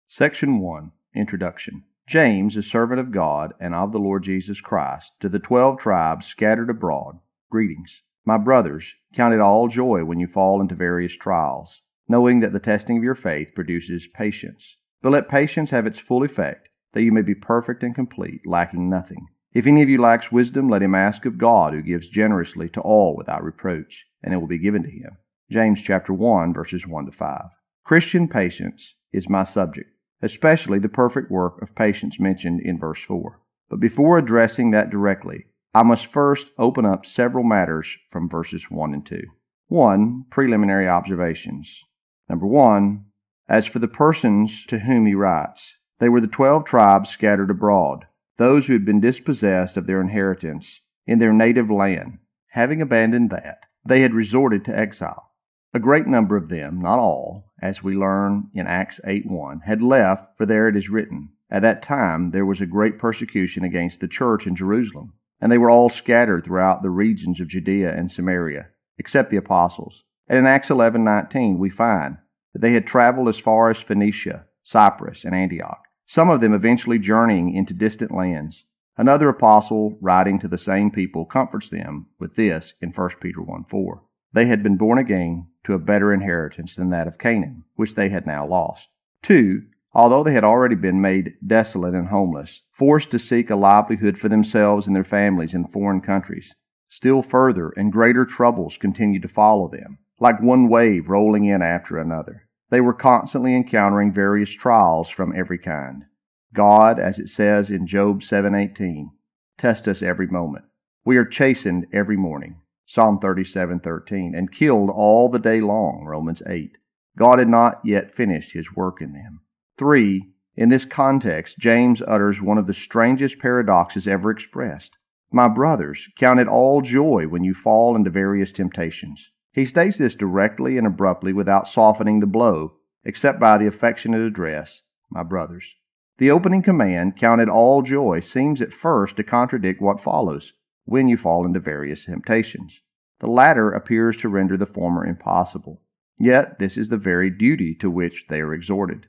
Section 1. Introduction. James, a servant of God and of the Lord Jesus Christ, to the 12 tribes scattered abroad, greetings. My brothers, count it all joy when you fall into various trials, knowing that the testing of your faith produces patience. But let patience have its full effect, that you may be perfect and complete, lacking nothing. If any of you lacks wisdom, let him ask of God, who gives generously to all without reproach, and it will be given to him. James chapter 1, verses 1 to 5. Christian patience is my subject, especially the perfect work of patience mentioned in verse 4. But before addressing that directly, I must first open up several matters from verses 1 and 2. 1. Preliminary observations. Number 1. As for the persons to whom he writes, they were the 12 tribes scattered abroad, those who had been dispossessed of their inheritance in their native land. Having abandoned that, they had resorted to exile. A great number of them, not all, as we learn in Acts 8:1, had left, for there it is written, at that time there was a great persecution against the church in Jerusalem, and they were all scattered throughout the regions of Judea and Samaria, except the apostles. And in Acts 11:19 we find that they had traveled as far as Phoenicia, Cyprus, and Antioch, some of them eventually journeying into distant lands. Another apostle, writing to the same people, comforts them with this in 1 Peter 1:4. They had been born again to a better inheritance than that of Canaan, which they had now lost. 2. Although they had already been made desolate and homeless, forced to seek a livelihood for themselves and their families in foreign countries, still further and greater troubles continued to follow them, like one wave rolling in after another. They were constantly encountering various trials from every kind. God, as it says in Job 7:18, tests us every moment. We are chastened every morning, Psalm 37:13, and killed all the day long, Romans 8. God had not yet finished his work in them. 3. In this context, James utters one of the strangest paradoxes ever expressed. My brothers, count it all joy when you fall into various temptations. He states this directly and abruptly without softening the blow, except by the affectionate address, my brothers. The opening command, count it all joy, seems at first to contradict what follows, when you fall into various temptations. The latter appears to render the former impossible. Yet this is the very duty to which they are exhorted.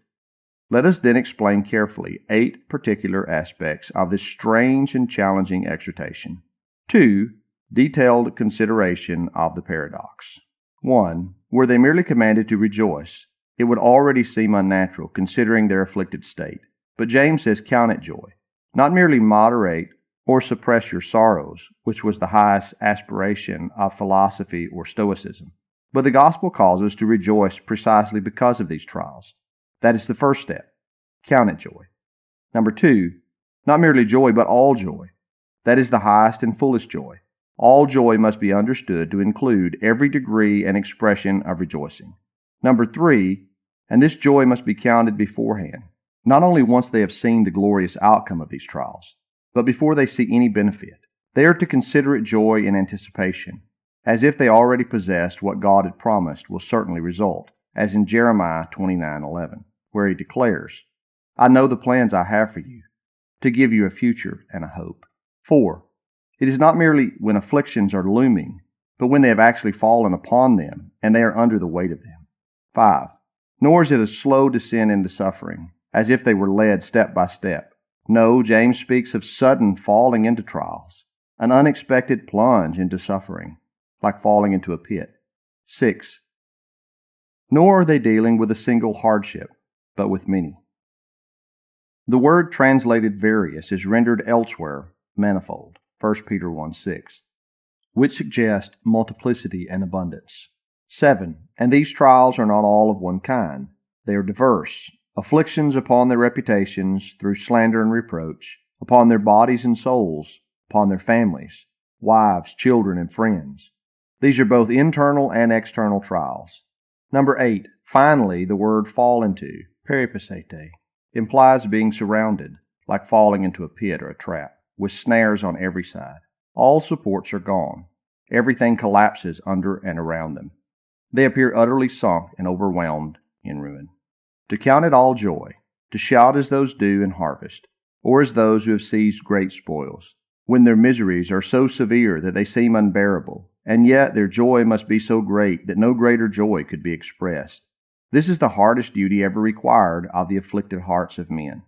Let us then explain carefully 8 particular aspects of this strange and challenging exhortation. 2. Detailed consideration of the paradox. 1. Were they merely commanded to rejoice, it would already seem unnatural, considering their afflicted state. But James says, count it joy. Not merely moderate or suppress your sorrows, which was the highest aspiration of philosophy or stoicism. But the gospel calls us to rejoice precisely because of these trials. That is the first step. Count it joy. Number 2, not merely joy, but all joy. That is the highest and fullest joy. All joy must be understood to include every degree and expression of rejoicing. Number 3, and this joy must be counted beforehand, not only once they have seen the glorious outcome of these trials, but before they see any benefit. They are to consider it joy in anticipation, as if they already possessed what God had promised will certainly result, as in Jeremiah 29:11, where he declares, I know the plans I have for you, to give you a future and a hope. 4. It is not merely when afflictions are looming, but when they have actually fallen upon them, and they are under the weight of them. 5. Nor is it a slow descent into suffering, as if they were led step by step. No, James speaks of sudden falling into trials, an unexpected plunge into suffering, like falling into a pit. 6. Nor are they dealing with a single hardship, but with many. The word translated various is rendered elsewhere manifold, 1 Peter 1:6, which suggests multiplicity and abundance. 7. And these trials are not all of one kind. They are diverse. Afflictions upon their reputations through slander and reproach, upon their bodies and souls, upon their families, wives, children, and friends. These are both internal and external trials. Number 8. Finally, the word fall into, peripasete, implies being surrounded, like falling into a pit or a trap, with snares on every side. All supports are gone. Everything collapses under and around them. They appear utterly sunk and overwhelmed in ruin. To count it all joy, to shout as those do in harvest, or as those who have seized great spoils, when their miseries are so severe that they seem unbearable, and yet their joy must be so great that no greater joy could be expressed. This is the hardest duty ever required of the afflicted hearts of men.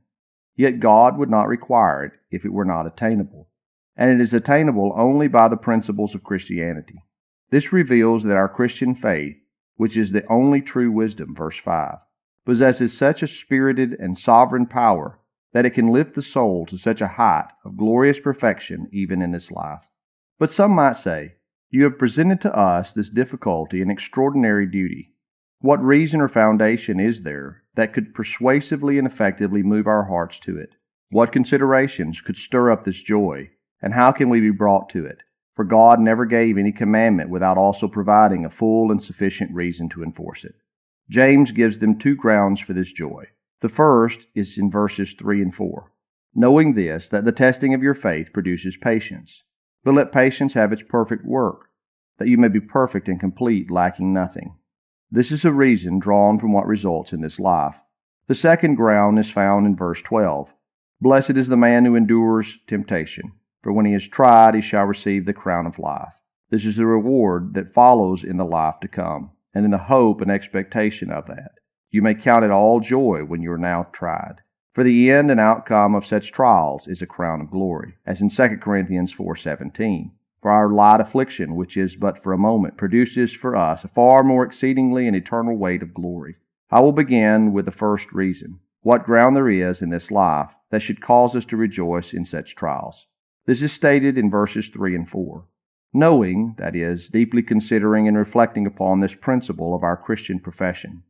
Yet God would not require it if it were not attainable, and it is attainable only by the principles of Christianity. This reveals that our Christian faith, which is the only true wisdom, verse 5, possesses such a spirited and sovereign power that it can lift the soul to such a height of glorious perfection even in this life. But some might say, "You have presented to us this difficulty and extraordinary duty. What reason or foundation is there that could persuasively and effectively move our hearts to it? What considerations could stir up this joy, and how can we be brought to it? For God never gave any commandment without also providing a full and sufficient reason to enforce it." James gives them two grounds for this joy. The first is in verses 3 and 4. "Knowing this, that the testing of your faith produces patience. But let patience have its perfect work, that you may be perfect and complete, lacking nothing." This is a reason drawn from what results in this life. The second ground is found in verse 12. "Blessed is the man who endures temptation, for when he is tried, he shall receive the crown of life." This is the reward that follows in the life to come, and in the hope and expectation of that. You may count it all joy when you are now tried. For the end and outcome of such trials is a crown of glory, as in 2 Corinthians 4:17. "For our light affliction, which is but for a moment, produces for us a far more exceedingly and eternal weight of glory." I will begin with the first reason, what ground there is in this life that should cause us to rejoice in such trials. This is stated in verses 3 and 4. Knowing, that is, deeply considering and reflecting upon this principle of our Christian profession,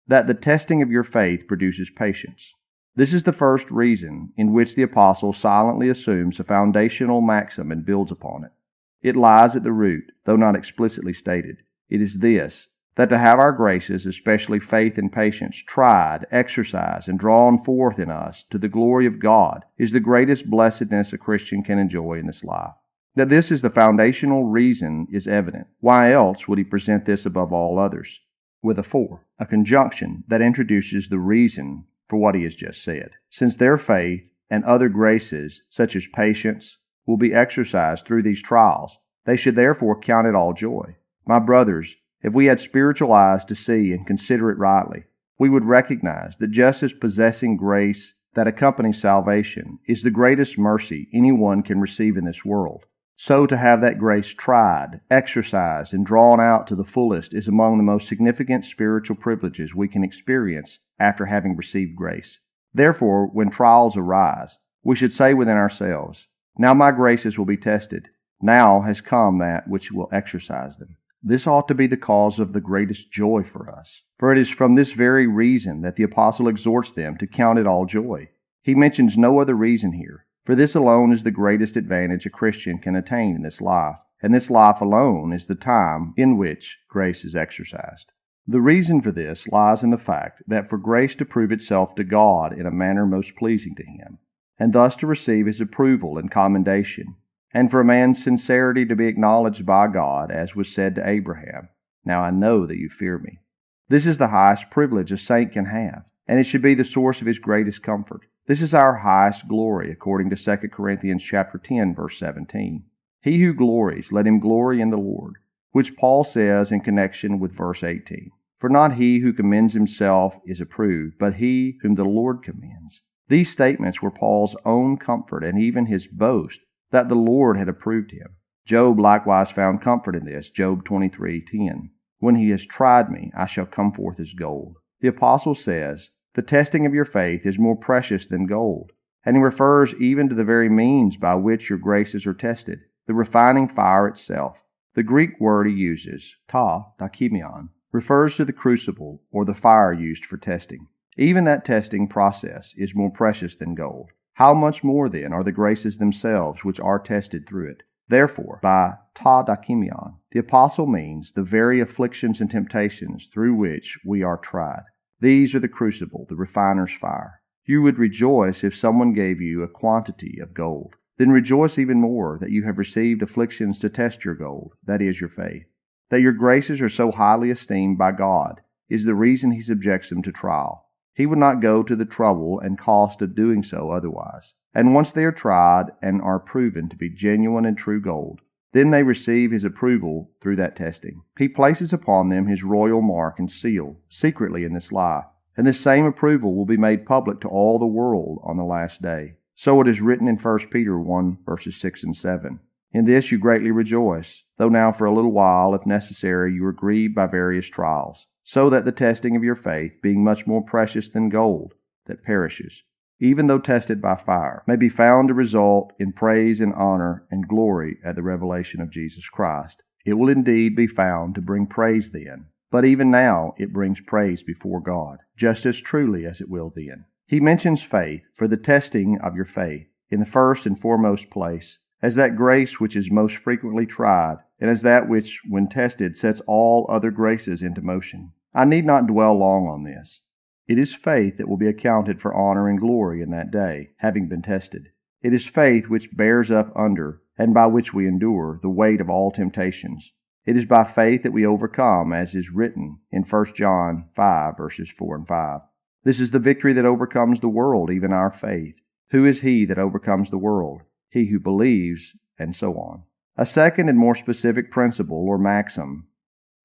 that the testing of your faith produces patience. This is the first reason in which the apostle silently assumes a foundational maxim and builds upon it. It lies at the root, though not explicitly stated. It is this, that to have our graces, especially faith and patience, tried, exercised, and drawn forth in us to the glory of God is the greatest blessedness a Christian can enjoy in this life. That this is the foundational reason is evident. Why else would he present this above all others? With a for, a conjunction that introduces the reason for what he has just said. Since their faith and other graces, such as patience, will be exercised through these trials, they should therefore count it all joy. My brothers, if we had spiritual eyes to see and consider it rightly, we would recognize that just as possessing grace that accompanies salvation is the greatest mercy anyone can receive in this world, so to have that grace tried, exercised, and drawn out to the fullest is among the most significant spiritual privileges we can experience after having received grace. Therefore, when trials arise, we should say within ourselves, "Now my graces will be tested. Now has come that which will exercise them." This ought to be the cause of the greatest joy for us, for it is from this very reason that the apostle exhorts them to count it all joy. He mentions no other reason here, for this alone is the greatest advantage a Christian can attain in this life, and this life alone is the time in which grace is exercised. The reason for this lies in the fact that for grace to prove itself to God in a manner most pleasing to Him, and thus to receive His approval and commendation, and for a man's sincerity to be acknowledged by God, as was said to Abraham, "Now I know that you fear me." This is the highest privilege a saint can have, and it should be the source of his greatest comfort. This is our highest glory, according to 2 Corinthians chapter 10, verse 17. "He who glories, let him glory in the Lord," which Paul says in connection with verse 18. "For not he who commends himself is approved, but he whom the Lord commends." These statements were Paul's own comfort and even his boast, that the Lord had approved him. Job likewise found comfort in this, Job 23:10. "When he has tried me, I shall come forth as gold." The apostle says, "The testing of your faith is more precious than gold," and he refers even to the very means by which your graces are tested, the refining fire itself. The Greek word he uses, ta dakimion, refers to the crucible or the fire used for testing. Even that testing process is more precious than gold. How much more, then, are the graces themselves which are tested through it? Therefore, by ta dakimion, the apostle means the very afflictions and temptations through which we are tried. These are the crucible, the refiner's fire. You would rejoice if someone gave you a quantity of gold. Then rejoice even more that you have received afflictions to test your gold, that is, your faith. That your graces are so highly esteemed by God is the reason He subjects them to trial. He would not go to the trouble and cost of doing so otherwise. And once they are tried and are proven to be genuine and true gold, Then they receive his approval through that testing. He places upon them his royal mark and seal, secretly in this life, and this same approval will be made public to all the world on the last day. So it is written in 1 Peter 1, verses 6 and 7. In this you greatly rejoice, though now for a little while, if necessary, you are grieved by various trials, so that the testing of your faith, being much more precious than gold, that perishes, even though tested by fire, may be found to result in praise and honor and glory at the revelation of Jesus Christ. It will indeed be found to bring praise then, but even now it brings praise before God, just as truly as it will then. He mentions faith for the testing of your faith, in the first and foremost place, as that grace which is most frequently tried, and as that which, when tested, sets all other graces into motion. I need not dwell long on this. It is faith that will be accounted for honor and glory in that day, having been tested. It is faith which bears up under, and by which we endure, the weight of all temptations. It is by faith that we overcome, as is written in 1 John 5, verses 4 and 5. This is the victory that overcomes the world, even our faith. Who is he that overcomes the world? He who believes, and so on. A second and more specific principle, or maxim,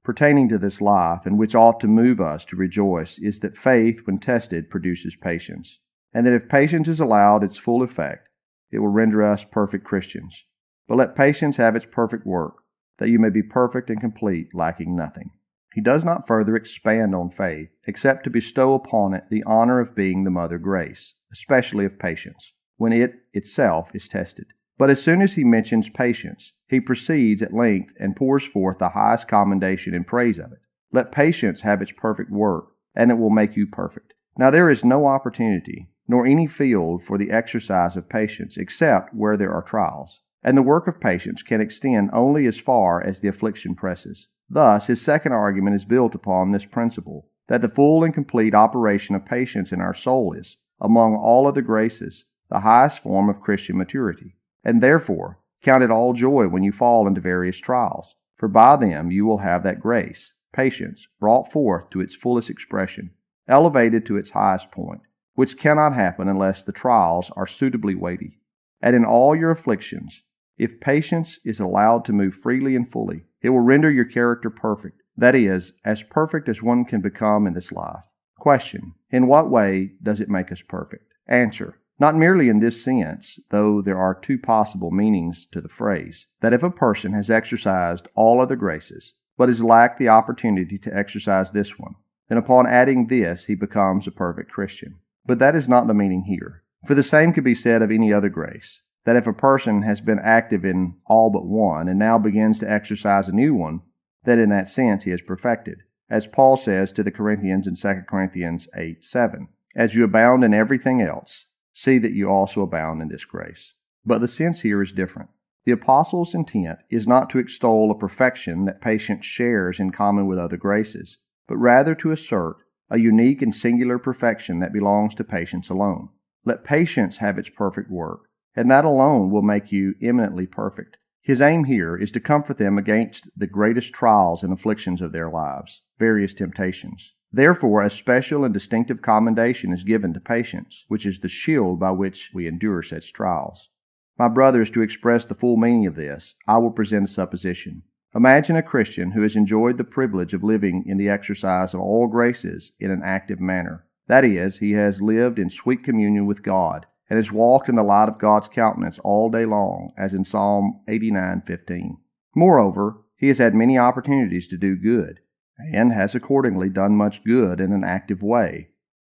pertaining to this life, and which ought to move us to rejoice, is that faith, when tested, produces patience, and that if patience is allowed its full effect, it will render us perfect Christians. But let patience have its perfect work, that you may be perfect and complete, lacking nothing. He does not further expand on faith, except to bestow upon it the honor of being the mother grace, especially of patience, when it itself is tested. But as soon as he mentions patience, he proceeds at length and pours forth the highest commendation and praise of it. Let patience have its perfect work, and it will make you perfect. Now there is no opportunity, nor any field for the exercise of patience, except where there are trials. And the work of patience can extend only as far as the affliction presses. Thus, his second argument is built upon this principle, that the full and complete operation of patience in our soul is, among all other graces, the highest form of Christian maturity. And therefore, count it all joy when you fall into various trials, for by them you will have that grace, patience, brought forth to its fullest expression, elevated to its highest point, which cannot happen unless the trials are suitably weighty. And in all your afflictions, if patience is allowed to move freely and fully, it will render your character perfect, that is, as perfect as one can become in this life. Question: in what way does it make us perfect? Answer: not merely in this sense, though there are two possible meanings to the phrase, that if a person has exercised all other graces, but has lacked the opportunity to exercise this one, then upon adding this he becomes a perfect Christian. But that is not the meaning here. For the same could be said of any other grace, that if a person has been active in all but one, and now begins to exercise a new one, that in that sense he is perfected. As Paul says to the Corinthians in 2 Corinthians 8:7, as you abound in everything else, see that you also abound in this grace. But the sense here is different. The apostle's intent is not to extol a perfection that patience shares in common with other graces, but rather to assert a unique and singular perfection that belongs to patience alone. Let patience have its perfect work, and that alone will make you eminently perfect. His aim here is to comfort them against the greatest trials and afflictions of their lives, various temptations. Therefore, a special and distinctive commendation is given to patience, which is the shield by which we endure such trials. My brothers, to express the full meaning of this, I will present a supposition. Imagine a Christian who has enjoyed the privilege of living in the exercise of all graces in an active manner. That is, he has lived in sweet communion with God, and has walked in the light of God's countenance all day long, as in Psalm 89:15. Moreover, he has had many opportunities to do good, and has accordingly done much good in an active way,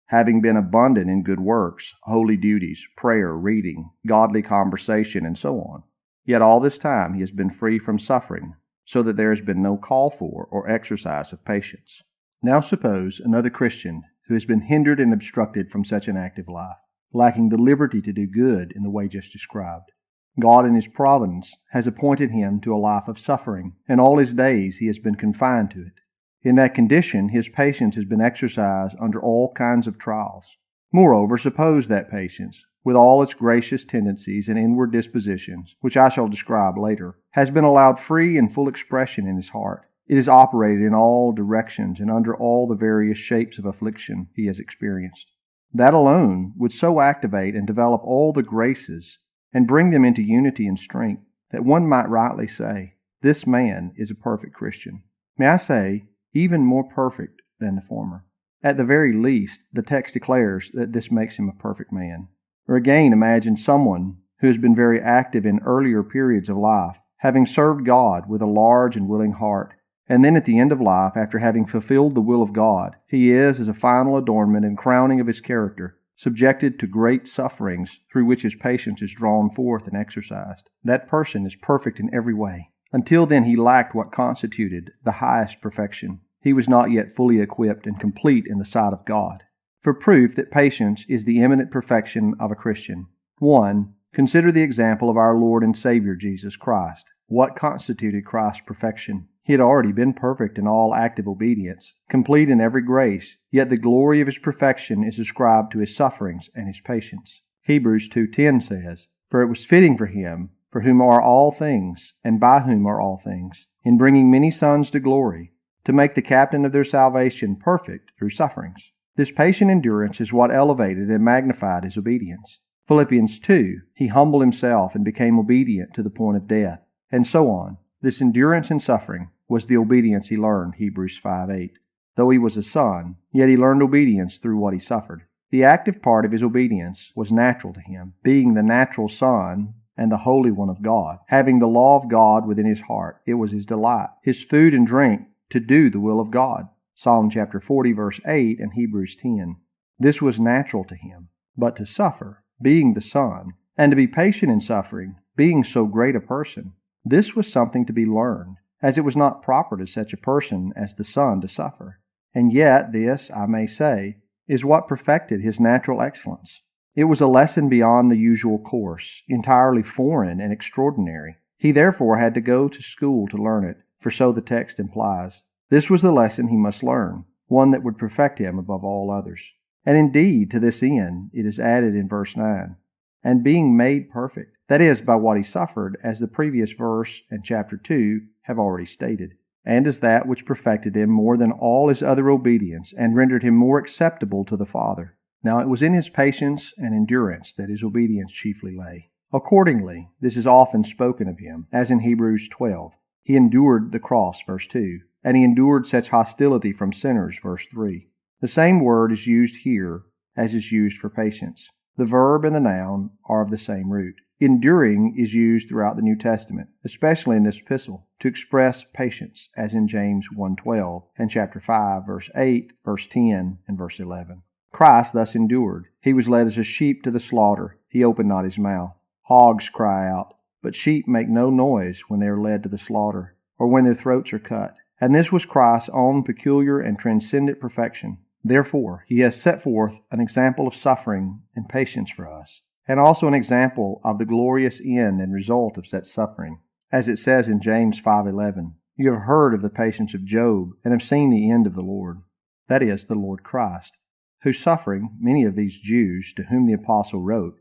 having been abundant in good works, holy duties, prayer, reading, godly conversation, and so on. Yet all this time he has been free from suffering, so that there has been no call for or exercise of patience. Now suppose another Christian who has been hindered and obstructed from such an active life, lacking the liberty to do good in the way just described. God in His providence has appointed him to a life of suffering, and all his days he has been confined to it. In that condition, his patience has been exercised under all kinds of trials. Moreover, suppose that patience, with all its gracious tendencies and inward dispositions, which I shall describe later, has been allowed free and full expression in his heart. It is operated in all directions and under all the various shapes of affliction he has experienced. That alone would so activate and develop all the graces and bring them into unity and strength, that one might rightly say, "This man is a perfect Christian." May I say, even more perfect than the former. At the very least, the text declares that this makes him a perfect man. Or again, imagine someone who has been very active in earlier periods of life, having served God with a large and willing heart, and then at the end of life, after having fulfilled the will of God, he is, as a final adornment and crowning of his character, subjected to great sufferings through which his patience is drawn forth and exercised. That person is perfect in every way. Until then, he lacked what constituted the highest perfection. He was not yet fully equipped and complete in the sight of God. For proof that patience is the eminent perfection of a Christian, 1. Consider the example of our Lord and Savior Jesus Christ. What constituted Christ's perfection? He had already been perfect in all active obedience, complete in every grace, yet the glory of his perfection is ascribed to his sufferings and his patience. Hebrews 2:10 says, "For it was fitting for him, for whom are all things, and by whom are all things, in bringing many sons to glory, to make the captain of their salvation perfect through sufferings." This patient endurance is what elevated and magnified his obedience. Philippians 2, he humbled himself and became obedient to the point of death, and so on. This endurance and suffering was the obedience he learned, Hebrews 5:8. Though he was a son, yet he learned obedience through what he suffered. The active part of his obedience was natural to him, being the natural son and the Holy One of God. Having the law of God within his heart, it was his delight, his food and drink, to do the will of God. Psalm chapter 40, verse 8, and Hebrews 10. This was natural to him. But to suffer, being the Son, and to be patient in suffering, being so great a person, this was something to be learned, as it was not proper to such a person as the Son to suffer. And yet this, I may say, is what perfected his natural excellence. It was a lesson beyond the usual course, entirely foreign and extraordinary. He therefore had to go to school to learn it, for so the text implies. This was the lesson he must learn, one that would perfect him above all others. And indeed, to this end, it is added in verse 9, "and being made perfect," that is, by what he suffered, as the previous verse and chapter 2 have already stated, and as that which perfected him more than all his other obedience, and rendered him more acceptable to the Father. Now it was in his patience and endurance that his obedience chiefly lay. Accordingly, this is often spoken of him, as in Hebrews 12. He endured the cross, verse 2, and he endured such hostility from sinners, verse 3. The same word is used here as is used for patience. The verb and the noun are of the same root. Enduring is used throughout the New Testament, especially in this epistle, to express patience, as in James 1:12 and chapter 5, verse 8, verse 10, and verse 11. Christ thus endured. He was led as a sheep to the slaughter. He opened not his mouth. Hogs cry out, but sheep make no noise when they are led to the slaughter, or when their throats are cut. And this was Christ's own peculiar and transcendent perfection. Therefore, he has set forth an example of suffering and patience for us, and also an example of the glorious end and result of such suffering. As it says in James 5:11, "You have heard of the patience of Job, and have seen the end of the Lord," that is, the Lord Christ, whose suffering many of these Jews, to whom the apostle wrote,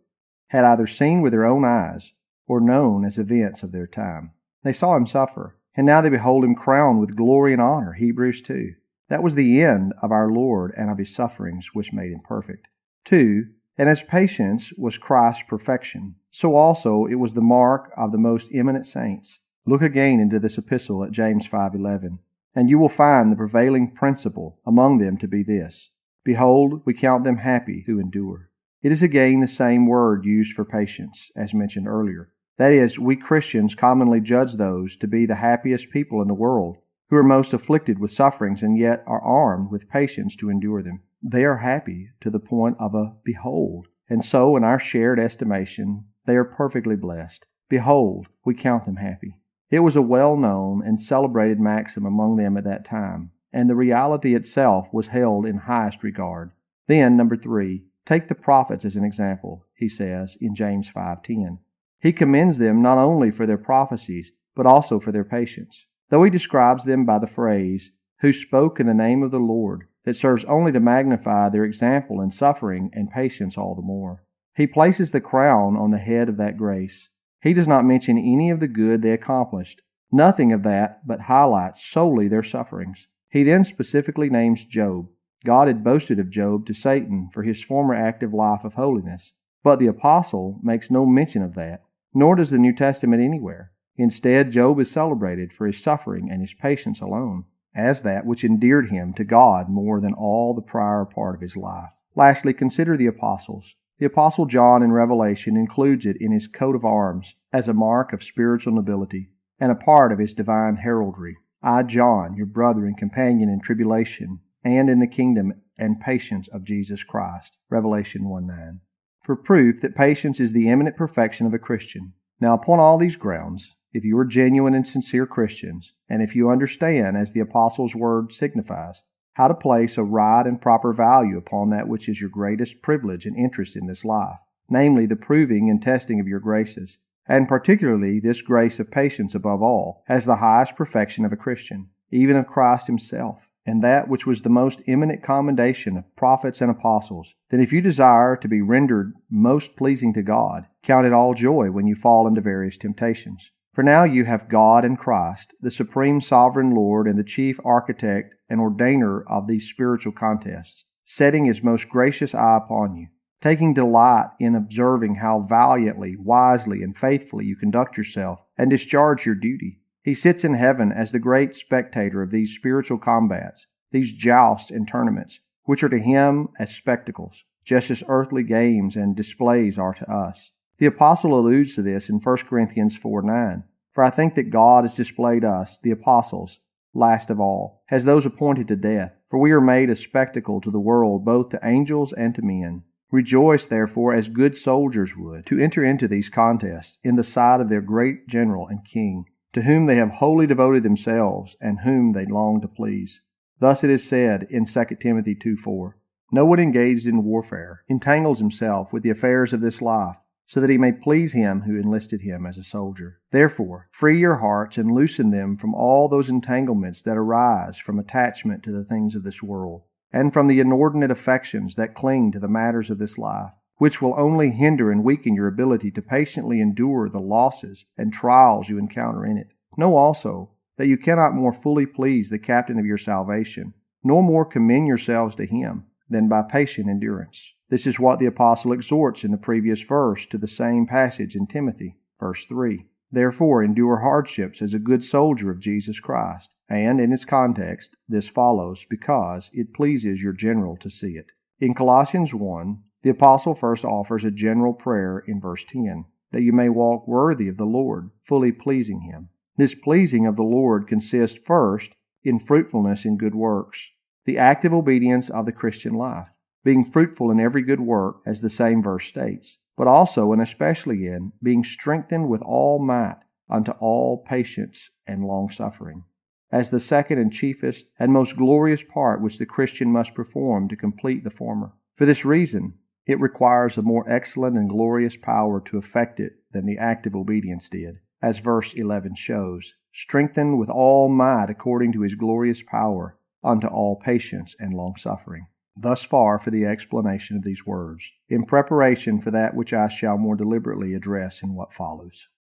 had either seen with their own eyes, or known as events of their time. They saw him suffer, and now they behold him crowned with glory and honor, Hebrews 2. That was the end of our Lord and of his sufferings, which made him perfect. 2. And as patience was Christ's perfection, so also it was the mark of the most eminent saints. Look again into this epistle at James 5:11, and you will find the prevailing principle among them to be this: "Behold, we count them happy who endure." It is again the same word used for patience, as mentioned earlier. That is, we Christians commonly judge those to be the happiest people in the world, who are most afflicted with sufferings and yet are armed with patience to endure them. They are happy to the point of a behold, and so in our shared estimation, they are perfectly blessed. Behold, we count them happy. It was a well-known and celebrated maxim among them at that time, and the reality itself was held in highest regard. Then, number 3, take the prophets as an example, he says in James 5:10. He commends them not only for their prophecies, but also for their patience, though he describes them by the phrase, "who spoke in the name of the Lord," that serves only to magnify their example in suffering and patience all the more. He places the crown on the head of that grace. He does not mention any of the good they accomplished, nothing of that, but highlights solely their sufferings. He then specifically names Job. God had boasted of Job to Satan for his former active life of holiness, but the apostle makes no mention of that, nor does the New Testament anywhere. Instead, Job is celebrated for his suffering and his patience alone, as that which endeared him to God more than all the prior part of his life. Lastly, consider the apostles. The Apostle John in Revelation includes it in his coat of arms as a mark of spiritual nobility and a part of his divine heraldry. I, John, your brother and companion in tribulation and in the kingdom and patience of Jesus Christ. Revelation 1:9. For proof that patience is the eminent perfection of a Christian. Now, upon all these grounds, if you are genuine and sincere Christians, and if you understand, as the Apostle's word signifies, how to place a right and proper value upon that which is your greatest privilege and interest in this life, namely the proving and testing of your graces, and particularly this grace of patience above all, as the highest perfection of a Christian, even of Christ himself, and that which was the most eminent commendation of prophets and apostles, then if you desire to be rendered most pleasing to God, count it all joy when you fall into various temptations. For now you have God and Christ, the supreme sovereign Lord and the chief architect and ordainer of these spiritual contests, setting his most gracious eye upon you, taking delight in observing how valiantly, wisely, and faithfully you conduct yourself and discharge your duty. He sits in heaven as the great spectator of these spiritual combats, these jousts and tournaments, which are to him as spectacles, just as earthly games and displays are to us. The Apostle alludes to this in 1 Corinthians 4:9. For I think that God has displayed us, the apostles, last of all, as those appointed to death. For we are made a spectacle to the world, both to angels and to men. Rejoice, therefore, as good soldiers would, to enter into these contests in the sight of their great general and king, to whom they have wholly devoted themselves, and whom they long to please. Thus it is said in 2 Timothy 2:4, No one engaged in warfare entangles himself with the affairs of this life, so that he may please him who enlisted him as a soldier. Therefore, free your hearts and loosen them from all those entanglements that arise from attachment to the things of this world, and from the inordinate affections that cling to the matters of this life, which will only hinder and weaken your ability to patiently endure the losses and trials you encounter in it. Know also that you cannot more fully please the captain of your salvation, nor more commend yourselves to him, than by patient endurance. This is what the apostle exhorts in the previous verse to the same passage in Timothy, verse 3. Therefore endure hardships as a good soldier of Jesus Christ. And in its context, this follows because it pleases your general to see it. In Colossians 1, the apostle first offers a general prayer in verse 10, that you may walk worthy of the Lord, fully pleasing him. This pleasing of the Lord consists first in fruitfulness in good works, the active obedience of the Christian life, being fruitful in every good work, as the same verse states, but also and especially in being strengthened with all might unto all patience and long-suffering, as the second and chiefest and most glorious part which the Christian must perform to complete the former. For this reason, it requires a more excellent and glorious power to effect it than the active obedience did, as verse 11 shows, strengthened with all might according to his glorious power unto all patience and long-suffering. Thus far for the explanation of these words, in preparation for that which I shall more deliberately address in what follows.